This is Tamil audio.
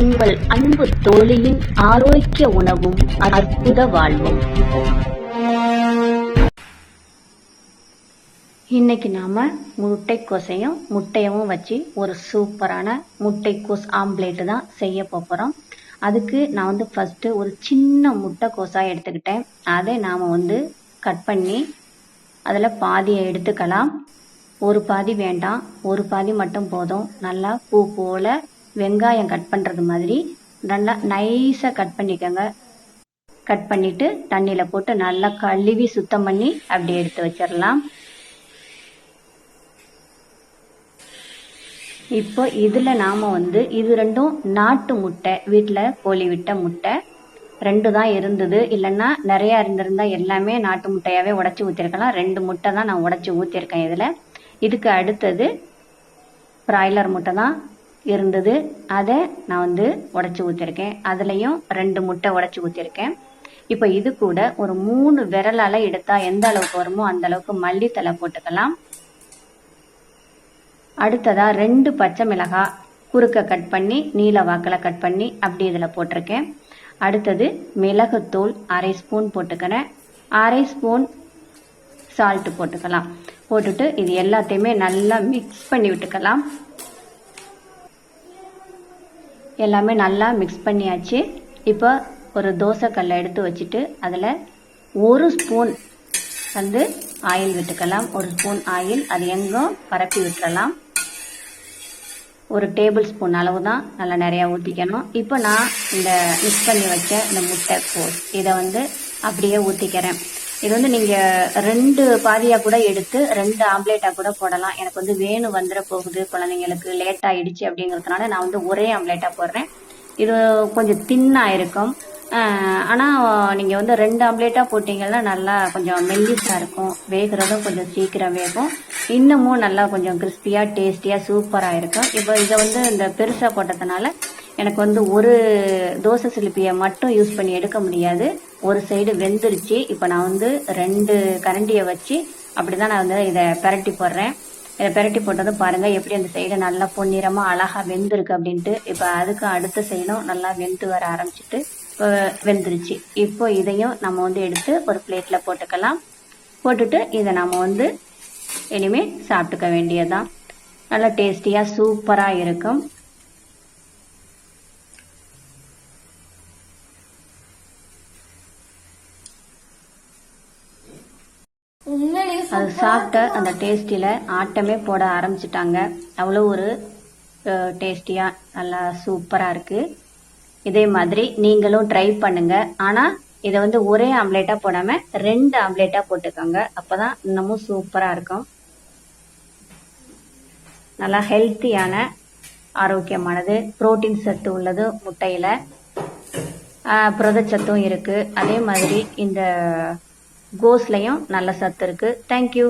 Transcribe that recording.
உங்கள் அன்பு தோழியின் ஆரோக்கிய உணவும் அற்புத வாழ்வும். இன்னைக்கு நாம முட்டைக்கோசையும் முட்டையவும் வச்சு ஒரு சூப்பரான முட்டைக்கோஸ் ஆம்லேட் தான் செய்ய போறோம். அதுக்கு நான் ஃபர்ஸ்ட் ஒரு சின்ன முட்டைக்கோஸா எடுத்துக்கிட்டேன். அதை நாம கட் பண்ணி அதில் பாதியை எடுத்துக்கலாம். ஒரு பாதி வேண்டாம், ஒரு பாதி மட்டும் போதும். நல்லா பூ போல வெங்காயம் கட் பண்ணுறது மாதிரி நல்லா நைஸாக கட் பண்ணிக்கோங்க. கட் பண்ணிட்டு தண்ணியில் போட்டு நல்லா கழுவி சுத்தம் பண்ணி அப்படி எடுத்து வச்சிடலாம். இப்போ இதில் நாம் இது ரெண்டும் நாட்டு முட்டை, வீட்டில் கோழி விட்ட முட்டை 2 தான் இருந்தது. இல்லைன்னா நிறையா இருந்திருந்தா எல்லாமே நாட்டு முட்டையாகவே உடச்சி ஊற்றிருக்கலாம். 2 முட்டை தான் நான் உடச்சி ஊற்றிருக்கேன் இதில். இதுக்கு அடுத்தது பிராய்லர் முட்டை தான் இருந்தது. அதை நான் உடச்சி ஊற்றிருக்கேன். அதுலேயும் 2 முட்டை உடச்சி ஊற்றிருக்கேன். இப்போ இது கூட ஒரு 3 விரலால் எடுத்தால் எந்த அளவுக்கு வருமோ அந்த அளவுக்கு மல்லித்தலை போட்டுக்கலாம். அடுத்ததா 2 பச்சை மிளகாய் குறுக்க கட் பண்ணி நீல வாக்கில் கட் பண்ணி அப்படி இதில் போட்டிருக்கேன். அடுத்தது மிளகுத்தூள் 1/2 ஸ்பூன் போட்டுக்கிறேன். 1/2 ஸ்பூன் சால்ட் போட்டுக்கலாம். போட்டுட்டு இது எல்லாத்தையுமே நல்லா மிக்ஸ் பண்ணி விட்டுக்கலாம். எல்லாமே நல்லா மிக்ஸ் பண்ணியாச்சு. இப்போ ஒரு தோசைக்கல்லை எடுத்து வச்சுட்டு அதில் 1 ஸ்பூன் ஆயில் விட்டுக்கலாம். 1 ஸ்பூன் ஆயில் அது எங்கும் பரப்பி விட்டுறலாம். 1 டேபிள் ஸ்பூன் அளவு தான் நல்லா நிறையா ஊற்றிக்கணும். இப்போ நான் இந்த மிக்ஸ் பண்ணி வச்ச இந்த முட்டைக்கோஸ் இதை அப்படியே ஊற்றிக்கிறேன். இது நீங்கள் 2 பாதியாக கூட எடுத்து 2 ஆம்லேட்டாக கூட போடலாம். எனக்கு வேணும் வந்துட போகுது, குழந்தைங்களுக்கு லேட் ஆகிடுச்சு அப்படிங்கிறதுனால நான் ஒரே ஆம்லேட்டாக போடுறேன். இது கொஞ்சம் தின்னாக இருக்கும். ஆனால் நீங்கள் 2 ஆம்லேட்டாக போட்டிங்கன்னா நல்லா கொஞ்சம் மெல்லிஸாக இருக்கும். வேகிறதும் கொஞ்சம் சீக்கிரம் வேகும். இன்னமும் நல்லா கொஞ்சம் கிறிஸ்பியாக டேஸ்டியாக சூப்பராக இருக்கும். இப்போ இதை இந்த பெருசாக போட்டதுனால எனக்கு ஒரு தோசை சிலிப்பியை மட்டும் யூஸ் பண்ணி எடுக்க முடியாது. ஒரு சைடு வெந்துருச்சு. இப்போ நான் 2 கரண்டியை வச்சு அப்படி தான் நான் இதை பிரட்டி போடுறேன். இதை பிரட்டி போட்டதும் பாருங்கள் எப்படி அந்த சைடு நல்லா பொன்னிறமாக அழகாக வெந்திருக்கு அப்படின்ட்டு. இப்போ அதுக்கு அடுத்த சைடும் நல்லா வெந்து வர ஆரம்பிச்சிட்டு வெந்துருச்சு. இப்போ இதையும் நம்ம எடுத்து ஒரு பிளேட்டில் போட்டுக்கலாம். போட்டுட்டு இதை நம்ம இனிமேல் சாப்பிட்டுக்க வேண்டியதுதான். நல்லா டேஸ்டியாக சூப்பராக இருக்கும். அது சாப்பிட்ட அந்த டேஸ்டில் ஆட்டமே போட ஆரம்பிச்சிட்டாங்க. அவ்வளோ ஒரு டேஸ்டியாக நல்லா சூப்பராக இருக்குது. இதே மாதிரி நீங்களும் ட்ரை பண்ணுங்க. ஆனால் இதை ஒரே ஆம்லேட்டாக போடாமல் 2 ஆம்லேட்டாக போட்டுக்கோங்க. அப்போ தான் இன்னமும் சூப்பராக இருக்கும். நல்லா ஹெல்த்தியான ஆரோக்கியமானது, புரோட்டீன் சத்து உள்ளது முட்டையில், புரதச்சத்தும் இருக்குது. அதே மாதிரி இந்த கோஸ்லையும் நல்ல சத்து இருக்குது. தேங்க்யூ.